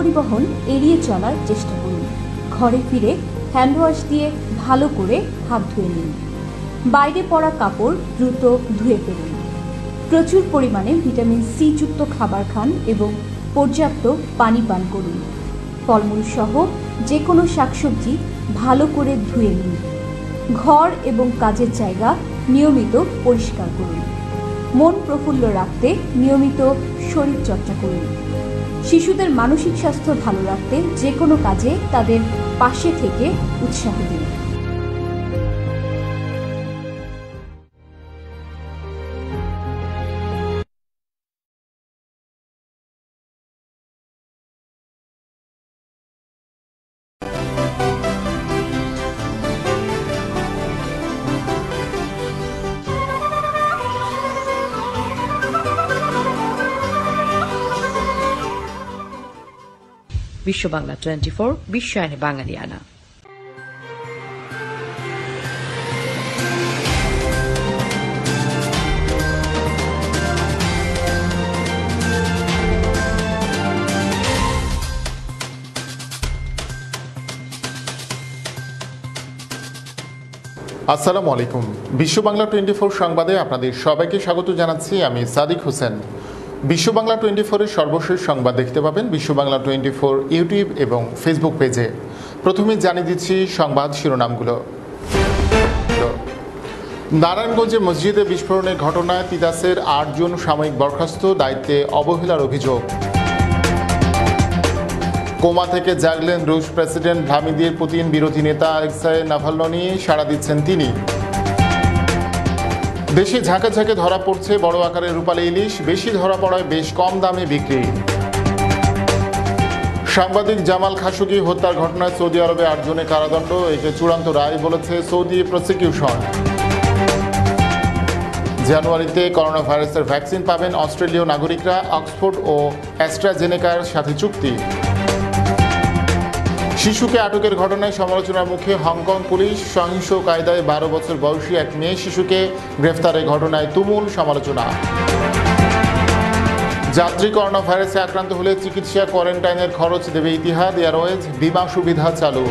গণপরিবহন এড়িয়ে চলার চেষ্টা করুন। ঘরে ফিরে হ্যান্ড ওয়াশ দিয়ে ভালো করে হাত ধুয়ে নিন। বাইরে পরা কাপড় দ্রুত ধুয়ে ফেলুন। প্রচুর পরিমাণে ভিটামিন সি যুক্ত খাবার খান এবং পর্যাপ্ত পানি পান করুন। ফলমূল সহ যে কোনো শাকসবজি ভালো করে ধুয়ে নিন। ঘর এবং কাজের জায়গা নিয়মিত পরিষ্কার করুন। মন প্রফুল্ল রাখতে নিয়মিত শরীরচর্চা করুন। শিশুদের মানসিক স্বাস্থ্য ভালো রাখতে যে কোনো কাজে তাদের পাশে থেকে উৎসাহ দিন। বিশ্ব বাংলা 24 বিশ্বায়নে বাঙালিয়ানা। আসসালামু আলাইকুম। বিশ্ব বাংলা 24 সংবাদে আপনাদের সবাইকে স্বাগত জানাচ্ছি। আমি সাদিক হোসেন। বিশ্ব বাংলা 24-এর সর্বশেষ সংবাদ দেখতে পাবেন বিশ্ব বাংলা 24 ইউটিউব এবং ফেসবুক পেজে। প্রথমে জানিয়ে দিচ্ছি সংবাদ শিরোনামগুলো। নারায়ণগঞ্জে মসজিদে বিস্ফোরণের ঘটনায় তিতাসের 8 জন সাময়িক বরখাস্ত, দায়িত্বে অবহেলার অভিযোগ। কোমা থেকে জাগলেন রুশ প্রেসিডেন্ট ভ্লাদিমির পুতিন, বিরোধী নেতা আলেক্সাই নাভালনি সাড়া দিচ্ছেন তিনি। দেশে ঝাঁকে ঝাঁকে ধরা পড়ছে বড় আকারের রূপালী ইলিশ, বেশি ধরা পড়ায় বেশ কম দামে বিক্রি। সাংবাদিক জামাল খাশোগি হত্যার ঘটনায় সৌদি আরবে 8 জনের কারাদণ্ড, একে চূড়ান্ত রায় বলেছে সৌদি প্রসিকিউশন। জানুয়ারিতে করোনা ভাইরাসের ভ্যাকসিন পাবেন অস্ট্রেলীয় নাগরিকরা, অক্সফোর্ড ও অ্যাস্ট্রাজেনেকার সাথে চুক্তি। শিশুকে আটকের ঘটনায় সমালোচনার মুখে হংকং পুলিশ, সহিংস কায়দায় 12 বছর বয়সী এক মেয়ে শিশুকে গ্রেফতারের ঘটনায় তুমুল সমালোচনা। যাত্রী করোনা ভাইরাসে আক্রান্ত হলে চিকিৎসা কোয়ারেন্টাইনের খরচ দেবে ইতিহাদ এয়ারওয়েজ, বিমা সুবিধা চালু।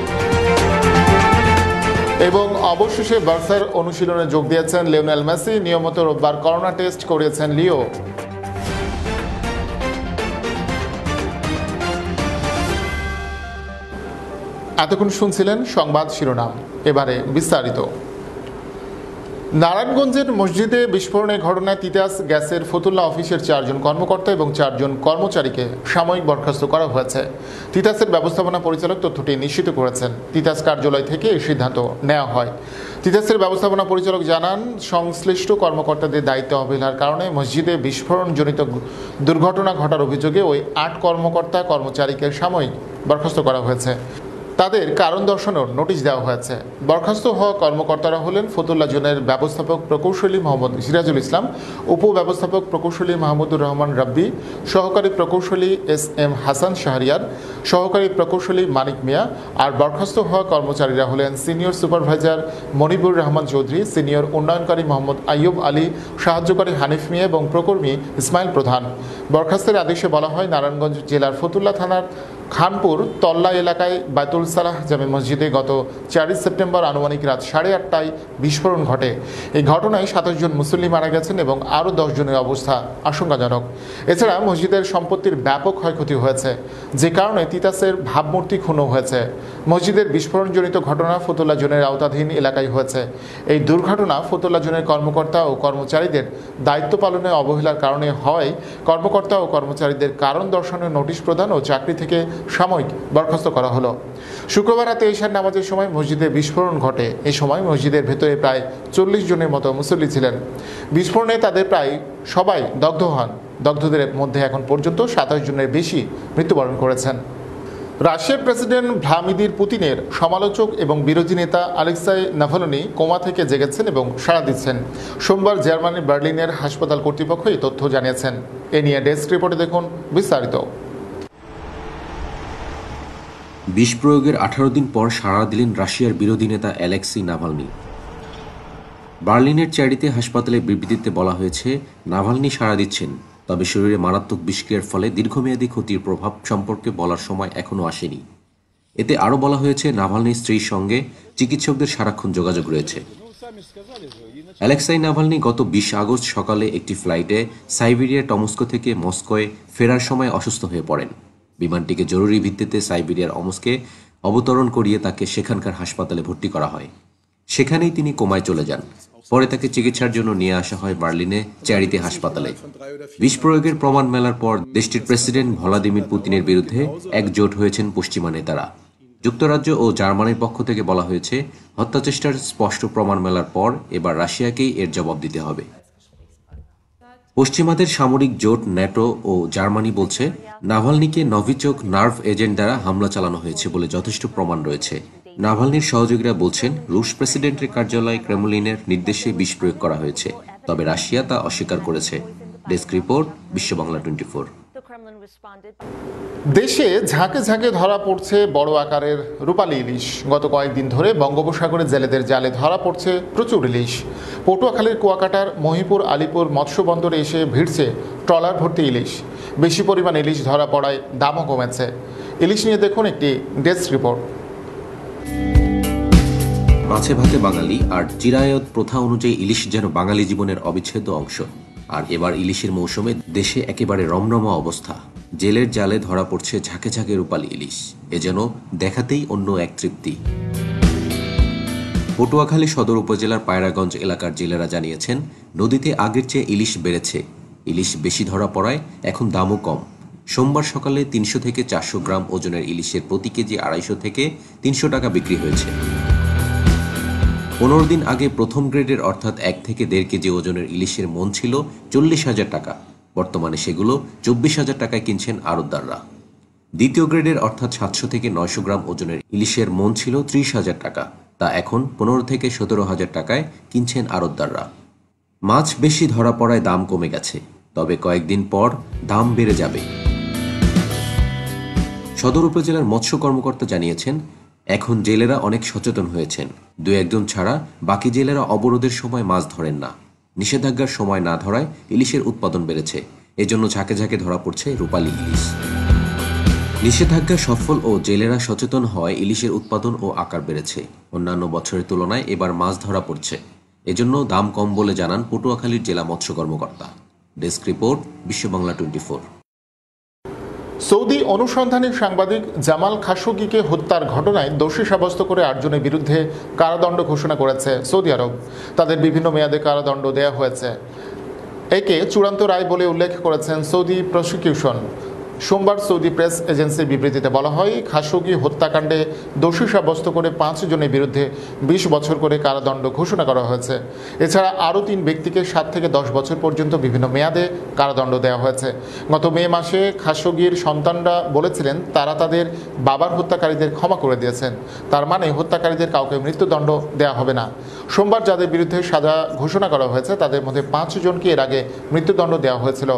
এবং অবশেষে বার্সার অনুশীলনে যোগ দিয়েছেন লিওনেল মেসি, নিয়মিত রোববার করোনা টেস্ট করিয়েছেন লিও। এতক্ষণ শুনছিলেন সংবাদ শিরোনাম, এবারে বিস্তারিত। নারায়ণগঞ্জের মসজিদে বিস্ফোরণের ঘটনায় তিতাস গ্যাসের ফতুল্লা অফিসের 4 জন কর্মকর্তা এবং 4 জন কর্মচারীকে সাময়িক বরখাস্ত করা হয়েছে। তিতাসের ব্যবস্থাপনা পরিচালক তথ্যটি নিশ্চিত করেছেন। তিতাস কার্যালয় থেকে এই সিদ্ধান্ত নেওয়া হয়। তিতাসের ব্যবস্থাপনা পরিচালক জানান, সংশ্লিষ্ট কর্মকর্তাদের দায়িত্ব অবহেলার কারণে মসজিদে বিস্ফোরণজনিত দুর্ঘটনা ঘটার অভিযোগে ওই 8 কর্মকর্তা কর্মচারীকে সাময়িক বরখাস্ত করা হয়েছে। তাদের কারণ দর্শানোর নোটিশ দেওয়া হয়েছে। বরখাস্ত হওয়া কর্মকর্তারা হলেন ফতুল্লা জোনের ব্যবস্থাপক প্রকৌশলী মোহাম্মদ সিরাজুল ইসলাম, উপব্যবস্থাপক প্রকৌশলী মাহমুদুর রহমান রাব্বি, সহকারী প্রকৌশলী SM হাসান শাহরিয়ার, সহকারী প্রকৌশলী মানিক মিয়া। আর বরখাস্ত হওয়া কর্মচারীরা হলেন senior supervisor Monibur Rahman Chowdhury, senior উন্নয়নকারী মোহাম্মদ আইয়ুব আলী, সাহায্যকারী হানিফ মিয়া এবং প্রকর্মী ইসমাইল প্রধান। বরখাস্তের আদেশে বলা হয়, নারায়ণগঞ্জ জেলার ফতুল্লা থানার খানপুর তল্লা এলাকায় বায়তুল সালাহ জামে মসজিদে গত 4 সেপ্টেম্বর আনুমানিক রাত 8:30টায় বিস্ফোরণ ঘটে। এই ঘটনায় 27 জন মুসল্লি মারা গেছেন এবং আরও 10 জনের অবস্থা আশঙ্কাজনক। এছাড়া মসজিদের সম্পত্তির ব্যাপক ক্ষয়ক্ষতি হয়েছে, যে কারণে তিতাসের ভাবমূর্তি ক্ষুণ্ণ হয়েছে। মসজিদের বিস্ফোরণজনিত ঘটনা ফতুল্লা জোনের আওতাধীন এলাকায় হয়েছে। এই দুর্ঘটনা ফতুল্লা জোনের কর্মকর্তা ও কর্মচারীদের দায়িত্ব পালনে অবহেলার কারণে হয়। কর্মকর্তা ও কর্মচারীদের কারণ দর্শানোর নোটিশ প্রদান ও চাকরি থেকে সাময়িক বরখাস্ত করা হলো। শুক্রবার রাতে ঈশার নামাজের সময় মসজিদে বিস্ফোরণ ঘটে। এই সময় মসজিদের ভেতরে প্রায় 40 জনের মতো মুসল্লি ছিলেন। বিস্ফোরণে তাদের প্রায় সবাই দগ্ধ হন। দগ্ধদের মধ্যে এখন পর্যন্ত 27 জনের বেশি মৃত্যুবরণ করেছেন। রাশিয়ার প্রেসিডেন্ট ভ্লাদিমির পুতিনের সমালোচক এবং বিরোধী নেতা আলেক্সাই নাভালনি কোমা থেকে জেগেছেন এবং সাড়া দিচ্ছেন। সোমবার জার্মানির বার্লিনের হাসপাতাল কর্তৃপক্ষ এই তথ্য জানিয়েছেন। এ নিয়ে ডেস্ক রিপোর্টে দেখুন বিস্তারিত। বিষ প্রয়োগের 18 দিন পর সাড়া দিলেন রাশিয়ার বিরোধী নেতা অ্যালেক্সি নাভালনি। বার্লিনের চ্যারিতে হাসপাতালে বিবৃতিতে বলা হয়েছে, নাভালনি সাড়া দিচ্ছেন, তবে শরীরে মারাত্মক বিষক্রিয়ার ফলে দীর্ঘমেয়াদী ক্ষতির প্রভাব সম্পর্কে বলার সময় এখনও আসেনি। এতে আরও বলা হয়েছে, নাভালনির স্ত্রীর সঙ্গে চিকিৎসকদের সারাক্ষণ যোগাযোগ রয়েছে। অ্যালেক্সাই নাভালনি গত 20 আগস্ট সকালে একটি ফ্লাইটে সাইবেরিয়ার টমস্কো থেকে মস্কোয় ফেরার সময় অসুস্থ হয়ে পড়েন। বিমানটিকে জরুরি ভিত্তিতে সাইবেরিয়ার অমস্কে অবতরণ করিয়ে তাকে সেখানকার হাসপাতালে ভর্তি করা হয়। সেখানেই তিনি কোমায় চলে যান। পরে তাকে চিকিৎসার জন্য নিয়ে আসা হয় বার্লিনে চ্যারিটি হাসপাতালে। বিষ প্রয়োগের প্রমাণ মেলার পর দেশটির প্রেসিডেন্ট ভ্লাদিমির পুতিনের বিরুদ্ধে একজোট হয়েছেন পশ্চিমা নেতারা। যুক্তরাজ্য ও জার্মানির পক্ষ থেকে বলা হয়েছে, হত্যাচেষ্টার স্পষ্ট প্রমাণ মেলার পর এবার রাশিয়াকেই এর জবাব দিতে হবে। পশ্চিমাদের সামরিক জোট ন্যাটো ও জার্মানি বলছে, নাভালনিকে নভিচোক নার্ভ এজেন্ট দ্বারা হামলা চালানো হয়েছে বলে যথেষ্ট প্রমাণ রয়েছে। নাভালনির সহযোগীরা বলছেন, রুশ প্রেসিডেন্টের কার্যালয় ক্রেমলিনের নির্দেশে বিষ প্রয়োগ করা হয়েছে, তবে রাশিয়া তা অস্বীকার করেছে। ডেস্ক রিপোর্ট, বিশ্ব বাংলা 24। দেশে ঝাঁকে ঝাঁকে ধরা পড়ছে বড় আকারের রূপালী ইলিশ। গত কয়েকদিন ধরে বঙ্গোপসাগরে জেলেদের জালে ধরা পড়ছে প্রচুর ইলিশ। পটুয়াখালীর কুয়াকাটার মহিপুর আলিপুর মৎস্য বন্দরে এসে ভিড়ছে ট্রলার ভর্তি ইলিশ। বেশি পরিমাণ ইলিশ ধরা পড়ায় দামও কমেছে। ইলিশ নিয়ে দেখুন একটি ডেস্ক রিপোর্ট। মাছে ভাতে বাঙালি আর চিরায়ত প্রথা অনুযায়ী ইলিশ যেন বাঙালি জীবনের অবিচ্ছেদ্য অংশ। আর এবার ইলিশের মৌসুমে দেশে একেবারে রমরমা অবস্থা। জেলের জালে ধরা পড়ছে ঝাঁকে ঝাঁকে রূপালী ইলিশ। এ যেন দেখাতেই অন্য এক তৃপ্তি। পটুয়াখালী সদর উপজেলার পায়রাগঞ্জ এলাকার জেলেরা জানিয়েছেন, নদীতে আগের চেয়ে ইলিশ বেড়েছে। ইলিশ বেশি ধরা পড়ায় এখন দামও কম। সোমবার সকালে 300 থেকে 400 গ্রাম ওজনের ইলিশের প্রতি কেজি 250 থেকে 300 টাকা বিক্রি হয়েছে। 15 দিন আগে প্রথম গ্রেডের অর্থাৎ 1 থেকে 1.5 কেজি ওজনের ইলিশের মন ছিল 40,000 টাকা। বর্তমানে সেগুলো 24,000 টাকায় কিনছেন আড়তদাররা। দ্বিতীয় গ্রেডের অর্থাৎ 700 থেকে 900 গ্রাম ওজনের ইলিশের মন ছিল 30,000 টাকা। তা এখন 15 থেকে 17,000 টাকায় কিনছেন আড়তদাররা। মাছ বেশি ধরা পড়ায় দাম কমে গেছে, তবে কয়েকদিন পর দাম বেড়ে যাবে। সদর উপজেলার মৎস্য কর্মকর্তা জানিয়েছেন, এখন জেলেরা অনেক সচেতন হয়েছেন। 2-1 ছাড়া বাকি জেলেরা অবরোধের সময় মাছ ধরেন না। নিষেধাজ্ঞার সময় না ধরায় ইলিশের উৎপাদন বেড়েছে। এজন্য ঝাঁকে ঝাঁকে ধরা পড়ছে রূপালী ইলিশ। নিষেধাজ্ঞা সফল ও জেলেরা সচেতন হওয়ায় ইলিশের উৎপাদন ও আকার বেড়েছে। অন্যান্য বছরের তুলনায় এবার মাছ ধরা পড়ছে, এজন্য দাম কম বলে জানান পটুয়াখালীর জেলা মৎস্য কর্মকর্তা। ডেস্ক রিপোর্ট, বিশ্ব বাংলা 24। সৌদি অনুসন্ধানী সাংবাদিক জামাল খাশোগিকে হত্যার ঘটনায় দোষী সাব্যস্ত করে 8 জনের বিরুদ্ধে কারাদণ্ড ঘোষণা করেছে সৌদি আরব। তাদের বিভিন্ন মেয়াদে কারাদণ্ড দেওয়া হয়েছে। একে চূড়ান্ত রায় বলে উল্লেখ করেছেন সৌদি প্রসিকিউশন। সোমবার সৌদি প্রেস এজেন্সির বিবৃতিতে বলা হয়, খাশোগি হত্যাকাণ্ডে দোষী সাব্যস্ত করে 5 জনের বিরুদ্ধে 20 বছর করে কারাদণ্ড ঘোষণা করা হয়েছে। এছাড়া আরও 3 ব্যক্তিকে 7 থেকে 10 বছর পর্যন্ত বিভিন্ন মেয়াদে কারাদণ্ড দেওয়া হয়েছে। গত মে মাসে খাশোগির সন্তানরা বলেছিলেন তারা তাদের বাবার হত্যাকারীদের ক্ষমা করে দিয়েছেন। তার মানে হত্যাকারীদের কাউকে মৃত্যুদণ্ড দেওয়া হবে না। সোমবার যাদের বিরুদ্ধে সাজা ঘোষণা করা হয়েছে তাদের মধ্যে 5 জনকে এর আগে মৃত্যুদণ্ড দেওয়া হয়েছিল।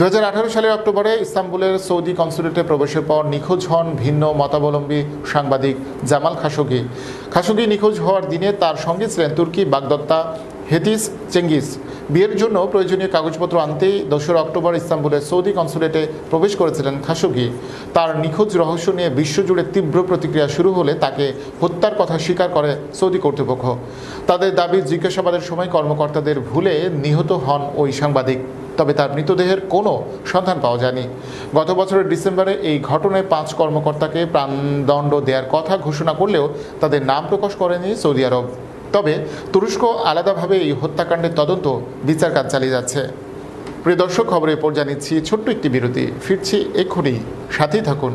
2018 সালের অক্টোবরে ইস্তাম্বুলের সৌদি কনসুলেটে প্রবেশের পর নিখোঁজ হন ভিন্ন মতাবলম্বী সাংবাদিক জামাল খাশোগি। খাশোগি নিখোঁজ হওয়ার দিনে তার সঙ্গে ছিলেন তুর্কি বাগদত্তা হেতিস চেঙ্গিস। বিয়ের জন্য প্রয়োজনীয় কাগজপত্র আনতেই 2 অক্টোবর ইস্তাম্বুলের সৌদি কনসুলেটে প্রবেশ করেছিলেন খাশোগি। তার নিখোঁজ রহস্য নিয়ে বিশ্বজুড়ে তীব্র প্রতিক্রিয়া শুরু হলে তাকে হত্যার কথা স্বীকার করে সৌদি কর্তৃপক্ষ। তাদের দাবি, জিজ্ঞাসাবাদের সময় কর্মকর্তাদের ভুলে নিহত হন ওই সাংবাদিক। তবে তার মৃতদেহের কোনো সন্ধান পাওয়া যায়নি। গত বছরের ডিসেম্বরে এই ঘটনায় 5 কর্মকর্তাকে প্রাণদণ্ড দেওয়ার কথা ঘোষণা করলেও তাদের নাম প্রকাশ করেনি সৌদি আরব। তবে তুরস্ক আলাদাভাবে এই হত্যাকাণ্ডের তদন্ত বিচার কাজ চালিয়ে যাচ্ছে। প্রিয় দর্শক, খবরের পর জানিয়েছি ছোট্ট একটি বিরতি। ফিরছি এক্ষুনি, সাথেই থাকুন।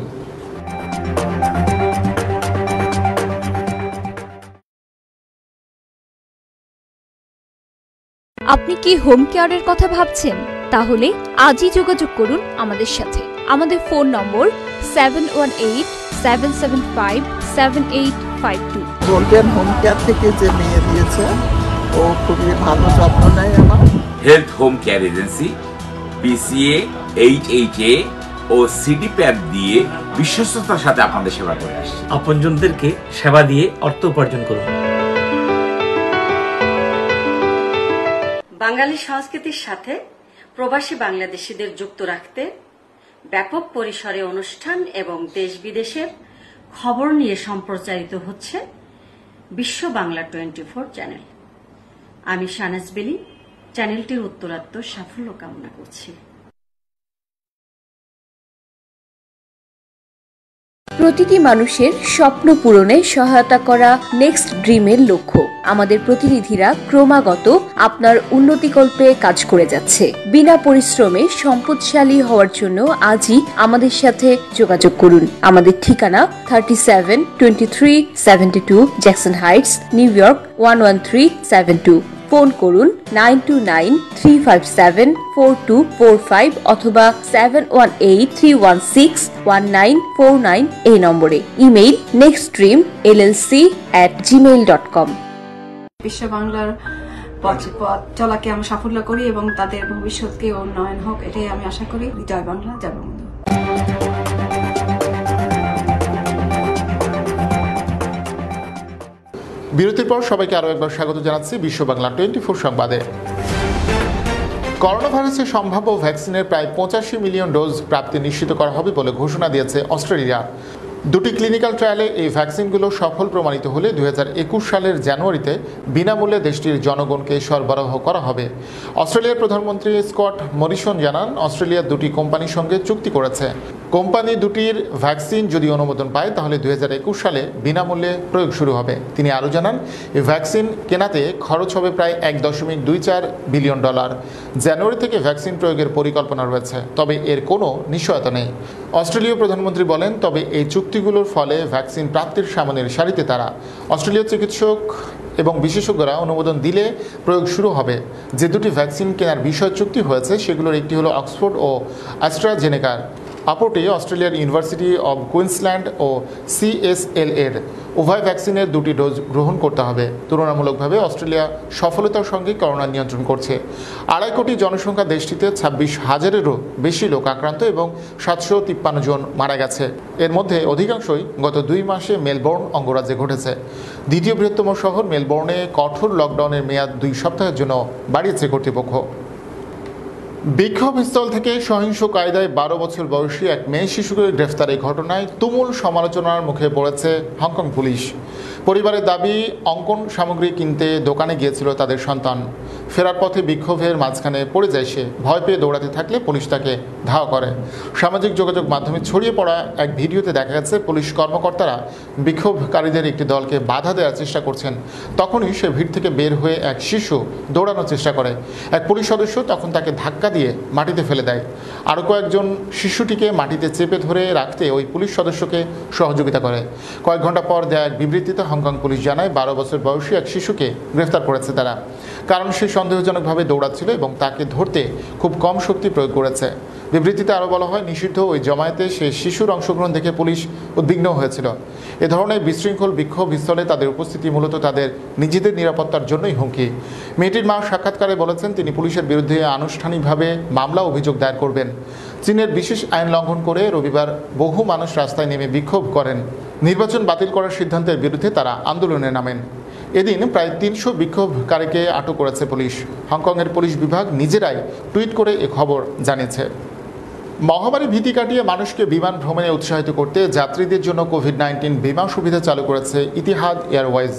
আপনি কি হোম কেয়ারের কথা ভাবছেন? তাহলে আজই যোগাযোগ করুন আমাদের সাথে। আমাদের ফোন নম্বর 7187757852। গোল্ডেন হোম কেয়ার থেকে যে মেয়ে দিয়েছে, ও খুবই ভালো যত্ন নেয় আমার। Health home care agency BCA, HHA ও CDPAP দিয়ে বিশ্বস্ততার সাথে আপনাদের সেবা করে আসছে। আপনজনদেরকে সেবা দিয়ে অর্থ উপার্জন করুন। বাঙালি সংস্কৃতির সাথে প্রবাসী বাংলাদেশিদের যুক্ত রাখতে ব্যাপক পরিসরে অনুষ্ঠান এবং দেশ বিদেশের খবর নিয়ে সম্প্রচারিত হচ্ছে বিশ্ব বাংলা 24 চ্যানেল। আমি শাহনাজ বেলি চ্যানেলটির উত্তরাত্তর সাফল্য কামনা করছি। প্রতিটি মানুষের স্বপ্ন পূরণে সহায়তা করা নেক্সট ড্রিমের লক্ষ্য। আমাদের প্রতিনিধিরা ক্রমাগত আপনার উন্নতিকল্পে কাজ করে যাচ্ছে। বিনা পরিশ্রমে সম্পদশালী হওয়ার জন্য আজই আমাদের সাথে যোগাযোগ করুন। আমাদের ঠিকানা 372372 Jackson Heights, new York 11372। Phone করুন 9293574245 অথবা 7183161949 এই নম্বরে। Email nextdreamllc@gmail.com। বিশ্ব বাংলার পথ চলাকে আমি সাফল্য করি এবং তাদের ভবিষ্যৎকে উন্নয়ন হোক, এটাই আমি আশা করি। জয় বাংলা, জয় বঙ্গবন্ধু। বিরতির পর সবাইকে আরও একবার স্বাগত জানাচ্ছি বিশ্ব বাংলা 24 সংবাদে। করোনা ভাইরাসের সম্ভাব্য ভ্যাকসিনের প্রায় 85 মিলিয়ন ডোজ প্রাপ্তি নিশ্চিত করা হবে বলে ঘোষণা দিয়েছে অস্ট্রেলিয়া। দুটি ক্লিনিক্যাল ট্রায়ালে এই ভ্যাকসিনগুলো সফল প্রমাণিত হলে 2021 সালের জানুয়ারিতে বিনামূল্যে দেশটির জনগণকে সরবরাহ করা হবে। অস্ট্রেলিয়ার প্রধানমন্ত্রী স্কট মরিসন জানান, অস্ট্রেলিয়া দুটি কোম্পানির সঙ্গে চুক্তি করেছে। কোম্পানি দুটির ভ্যাকসিন যদি অনুমোদন পায় তাহলে 2021 সালে বিনামূল্যে প্রয়োগ শুরু হবে। তিনি আরও জানান, এই ভ্যাকসিন কেনাতে খরচ হবে প্রায় $1.24 বিলিয়ন। জানুয়ারি থেকে ভ্যাকসিন প্রয়োগের পরিকল্পনা রয়েছে, তবে এর কোনো নিশ্চয়তা নেই। অস্ট্রেলীয় প্রধানমন্ত্রী বলেন, তবে এই চুক্তিগুলোর ফলে ভ্যাকসিন প্রাপ্তির সামনের সারিতে তারা। অস্ট্রেলীয় চিকিৎসক এবং বিশেষজ্ঞরা অনুমোদন দিলে প্রয়োগ শুরু হবে। যে দুটি ভ্যাকসিন কেনার বিষয় চুক্তি হয়েছে সেগুলোর একটি হলো অক্সফোর্ড ও অ্যাস্ট্রাজেনেকার, অপরটি অস্ট্রেলিয়ার ইউনিভার্সিটি অব কুইন্সল্যান্ড ও CSL এর। উভয় ভ্যাকসিনের দুটি ডোজ গ্রহণ করতে হবে। তুলনামূলকভাবে অস্ট্রেলিয়া সফলতার সঙ্গে করোনা নিয়ন্ত্রণ করছে। 2.5 কোটি জনসংখ্যা দেশটিতে 26,000-এরও বেশি লোক আক্রান্ত এবং 753 জন মারা গেছে। এর মধ্যে অধিকাংশই গত 2 মাসে মেলবোর্ন অঙ্গরাজ্যে ঘটেছে। দ্বিতীয় বৃহত্তম শহর মেলবোর্নে কঠোর লকডাউনের মেয়াদ 2 সপ্তাহের জন্য বাড়িয়েছে কর্তৃপক্ষ। বিক্ষোভস্থল থেকে সহিংস কায়দায় 12 বছর বয়সী এক মেয়ে শিশুকে গ্রেফতারের ঘটনায় তুমুল সমালোচনার মুখে পড়েছে হংকং পুলিশ। পরিবারের দাবি, অঙ্কন সামগ্রী কিনতে দোকানে গিয়েছিল তাদের সন্তান। ফেরার পথে বিক্ষোভের মাঝখানে পড়ে যায় সে। ভয় পেয়ে দৌড়াতে থাকলে পুলিশ তাকে ধাওয়া করে। সামাজিক যোগাযোগ মাধ্যমে ছড়িয়ে পড়া এক ভিডিওতে দেখা গেছে পুলিশ কর্মকর্তারা বিক্ষোভকারীদের একটি দলকে বাধা দেওয়ার চেষ্টা করছেন। তখনই সে ভিড় থেকে বের হয়ে এক শিশু দৌড়ানোর চেষ্টা করে। এক পুলিশ সদস্য তখন তাকে ধাক্কা দিয়ে মাটিতে ফেলে দেয়। আরও কয়েকজন শিশুটিকে মাটিতে চেপে ধরে রাখতে ওই পুলিশ সদস্যকে সহযোগিতা করে। কয়েক ঘন্টা পর দেয়া এক বিবৃতিতে হংকং পুলিশ জানায়, 12 বছর বয়সী এক শিশুকে গ্রেফতার করেছে তারা, কারণ সে সন্দেহজনকভাবে দৌড়াচ্ছিল এবং তাকে ধরতে খুব কম শক্তি প্রয়োগ করেছে। বিবৃতিতে আরও বলা হয়, নিষিদ্ধ ওই জমায়েতে সে শিশুর অংশগ্রহণ দেখে পুলিশ উদ্বিগ্ন হয়েছিল। এ ধরনের বিশৃঙ্খল বিক্ষোভস্থলে তাদের উপস্থিতি মূলত তাদের নিজেদের নিরাপত্তার জন্যই হুমকি। মেয়েটির মা সাক্ষাৎকারে বলেছেন, তিনি পুলিশের বিরুদ্ধে আনুষ্ঠানিকভাবে মামলা অভিযোগ দায়ের করবেন। চীনের বিশেষ আইন লঙ্ঘন করে রবিবার বহু মানুষ রাস্তায় নেমে বিক্ষোভ করেন। নির্বাচন বাতিল করার সিদ্ধান্তের বিরুদ্ধে তারা আন্দোলনে নামেন। এদিন প্রায় 300 বিক্ষোভকারীকে আটক করেছে পুলিশ। হংকংয়ের পুলিশ বিভাগ নিজেরাই টুইট করে এ খবর জানিয়েছে। মহামারী ভীতি কাটিয়ে মানুষকে বিমান ভ্রমণে উৎসাহিত করতে যাত্রীদের জন্য কোভিড-19 বিমা সুবিধা চালু করেছে ইতিহাদ এয়ারওয়েজ।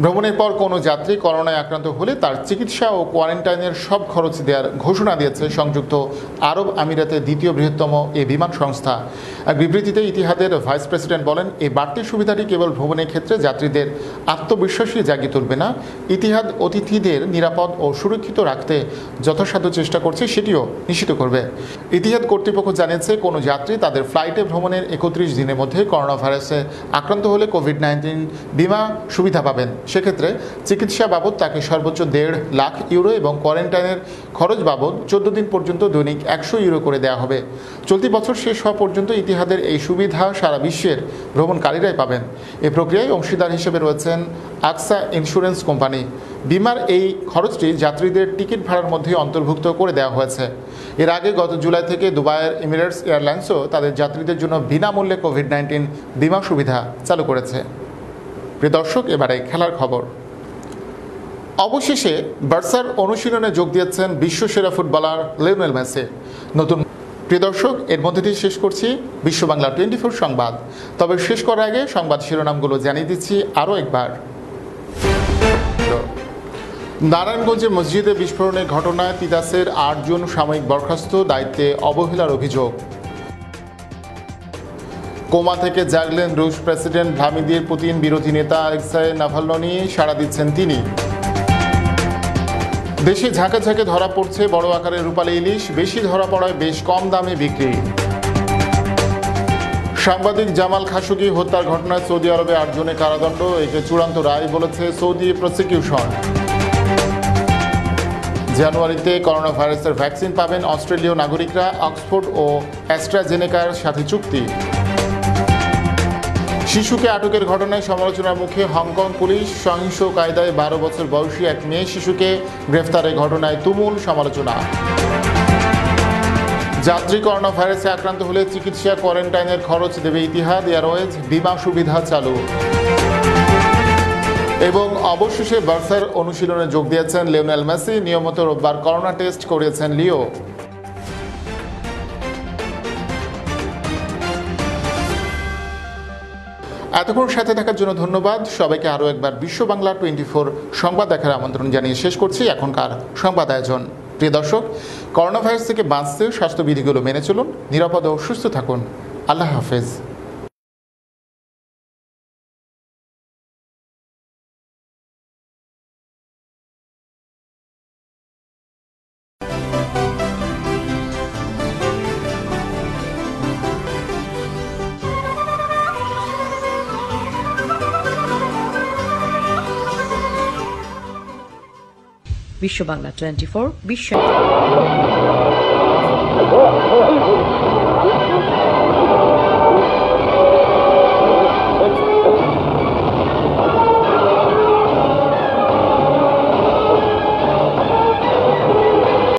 ভ্রমণের পর কোনো যাত্রী করোনায় আক্রান্ত হলে তার চিকিৎসা ও কোয়ারেন্টাইনের সব খরচ দেওয়ার ঘোষণা দিয়েছে সংযুক্ত আরব আমিরাতের দ্বিতীয় বৃহত্তম এই বিমান সংস্থা। এক বিবৃতিতে ইতিহাদের ভাইস প্রেসিডেন্ট বলেন, এই বাড়তি সুবিধাটি কেবল ভ্রমণের ক্ষেত্রে যাত্রীদের আত্মবিশ্বাসী জাগিয়ে তুলবে না, ইতিহাদ অতিথিদের নিরাপদ ও সুরক্ষিত রাখতে যথাসাধ্য চেষ্টা করছে সেটিও নিশ্চিত করবে। ইতিহাদ কর্তৃপক্ষ জানিয়েছে, কোনো যাত্রী তাদের ফ্লাইটে ভ্রমণের 31 দিনের মধ্যে করোনা ভাইরাসে আক্রান্ত হলে কোভিড-19 বিমা সুবিধা পাবেন। সেক্ষেত্রে চিকিৎসা বাবদ তাকে সর্বোচ্চ €1.5 লাখ এবং কোয়ারেন্টাইনের খরচ বাবদ 14 দিন পর্যন্ত দৈনিক €100 করে দেওয়া হবে। চলতি বছর শেষ হওয়া পর্যন্ত ইতিহাদের এই সুবিধা সারা বিশ্বের ভ্রমণকারীরাই পাবেন। এই প্রক্রিয়ায় অংশীদার হিসেবে রয়েছেন আকসা ইন্স্যুরেন্স কোম্পানি। বিমার এই খরচটি যাত্রীদের টিকিট ভাড়ার মধ্যে অন্তর্ভুক্ত করে দেওয়া হয়েছে। এর আগে গত জুলাই থেকে দুবাইয়ের এমিরেটস এয়ারলাইন্সও তাদের যাত্রীদের জন্য বিনামূল্যে কোভিড-19 বিমা সুবিধা চালু করেছে। প্রিয় দর্শক, এবারে খেলার খবর। অবশেষে বার্সার অনুশীলনে যোগ দিয়েছেন বিশ্বসেরা ফুটবলার লিওনেল মেসি। নতুন প্রিয় দর্শক, এর মধ্যে দিয়ে শেষ করছি বিশ্ব বাংলা 24 সংবাদ। তবে শেষ করার আগে সংবাদ শিরোনামগুলো জানিয়ে দিচ্ছি আরও একবার। নারায়ণগঞ্জে মসজিদে বিস্ফোরণের ঘটনায় তিতাসের 8 জন সাময়িক বরখাস্ত, দায়িত্বে অবহেলার অভিযোগ। কোমা থেকে জাগলেন রুশ প্রেসিডেন্ট ভ্লাদিমির পুতিন, বিরোধী নেতা আলেক্সাই নাভালনি সাড়া দিচ্ছেন তিনি। দেশে ঝাঁকে ঝাঁকে ধরা পড়ছে বড় আকারের রূপালী ইলিশ, বেশি ধরা পড়ায় বেশ কম দামে বিক্রি। সাংবাদিক জামাল খাশোগি হত্যার ঘটনায় সৌদি আরবে 8 জনের কারাদণ্ড, একে চূড়ান্ত রায় বলেছে সৌদি প্রসিকিউশন। জানুয়ারিতে করোনা ভাইরাসের ভ্যাকসিন পাবেন অস্ট্রেলীয় নাগরিকরা, অক্সফোর্ড ও অ্যাস্ট্রাজেনেকার সাথে চুক্তি। শিশুকে আটকের ঘটনায় সমালোচনার মুখে হংকং পুলিশ, সহিংস কায়দায় 12 বছর বয়সী এক মেয়ে শিশুকে গ্রেফতারের ঘটনায় তুমুল সমালোচনা। যাত্রী করোনা ভাইরাসে আক্রান্ত হলে চিকিৎসা কোয়ারেন্টাইনের খরচ দেবে ইতিহাদ এয়ারওয়েজ, বিমা সুবিধা চালু। এবং অবশেষে বার্সার অনুশীলনে যোগ দিয়েছেন লিওনেল মেসি, নিয়মিত রোববার করোনা টেস্ট করিয়েছেন লিও। এতক্ষণ সাথে থাকার জন্য ধন্যবাদ সবাইকে। আরও একবার বিশ্ব বাংলা 24 সংবাদ দেখার আমন্ত্রণ জানিয়ে শেষ করছি এখনকার সংবাদ আয়োজন। প্রিয় দর্শক, করোনা ভাইরাস থেকে বাঁচতে স্বাস্থ্যবিধিগুলো মেনে চলুন, নিরাপদ ও সুস্থ থাকুন। আল্লাহ হাফেজ। বিশ্ব বাংলা 24 বিশ্ব